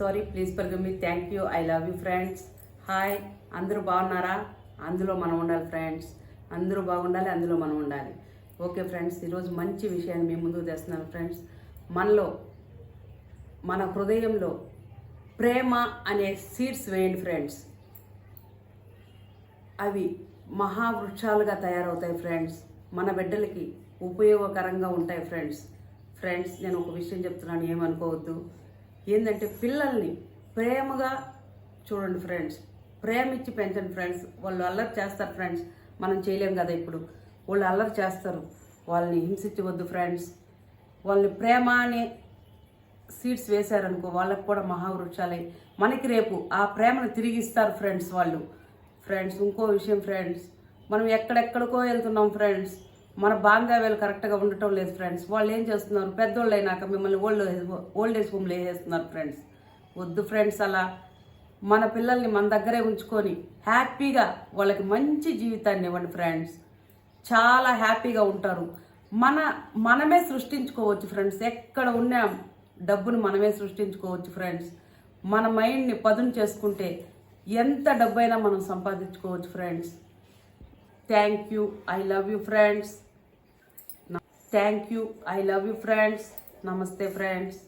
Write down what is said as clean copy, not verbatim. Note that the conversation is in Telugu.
Sorry, please forgive me. Thank you, I love you friends. Hi, అందరూ బాగున్నారా? అందులో మనం ఉండాలి ఫ్రెండ్స్. అందరూ బాగుండాలి, అందులో మనం ఉండాలి. ఓకే ఫ్రెండ్స్, ఈరోజు మంచి విషయాన్ని మీ ముందుకు తెస్తున్నాను ఫ్రెండ్స్. మనలో, మన హృదయంలో ప్రేమ అనే సీడ్స్ వేయండి ఫ్రెండ్స్. అవి మహావృక్షాలుగా తయారవుతాయి ఫ్రెండ్స్. మన బిడ్డలకి ఉపయోగకరంగా ఉంటాయి ఫ్రెండ్స్. నేను ఒక విషయం చెప్తున్నాను, ఏమనుకోవద్దు. ఏంటంటే పిల్లల్ని ప్రేమగా చూడండి ఫ్రెండ్స్. ప్రేమ ఇచ్చి పెంచండి ఫ్రెండ్స్. వాళ్ళు అల్లరి చేస్తారు ఫ్రెండ్స్, మనం చేయలేం కదా. ఇప్పుడు వాళ్ళు అల్లరి చేస్తారు, వాళ్ళని హింసించవద్దు ఫ్రెండ్స్. వాళ్ళని ప్రేమ అనే సీడ్స్ వేశారనుకో, వాళ్ళకు కూడా మహావృక్షాలే. మనకి రేపు ఆ ప్రేమను తిరిగి ఇస్తారు ఫ్రెండ్స్ వాళ్ళు. ఫ్రెండ్స్, ఇంకో విషయం ఫ్రెండ్స్, మనం ఎక్కడెక్కడికో వెళ్తున్నాం ఫ్రెండ్స్. మన బాంధవ్యాలు కరెక్ట్గా ఉండటం లేదు ఫ్రెండ్స్. వాళ్ళు ఏం చేస్తున్నారు, పెద్దోళ్ళు అయినాక మిమ్మల్ని ఓల్డ్ ఏజ్ హోమ్లో వేసేస్తున్నారు ఫ్రెండ్స్. వద్దు ఫ్రెండ్స్ అలా. మన పిల్లల్ని మన దగ్గరే ఉంచుకొని హ్యాపీగా వాళ్ళకి మంచి జీవితాన్ని ఇవ్వండి ఫ్రెండ్స్. చాలా హ్యాపీగా ఉంటారు. మనమే సృష్టించుకోవచ్చు ఫ్రెండ్స్. ఎక్కడ ఉన్న డబ్బును మనమే సృష్టించుకోవచ్చు ఫ్రెండ్స్. మన మైండ్ని పదును చేసుకుంటే ఎంత డబ్బైనా మనం సంపాదించుకోవచ్చు friends. Thank you, I love you friends. Thank you, I love you friends. నమస్తే ఫ్రెండ్స్.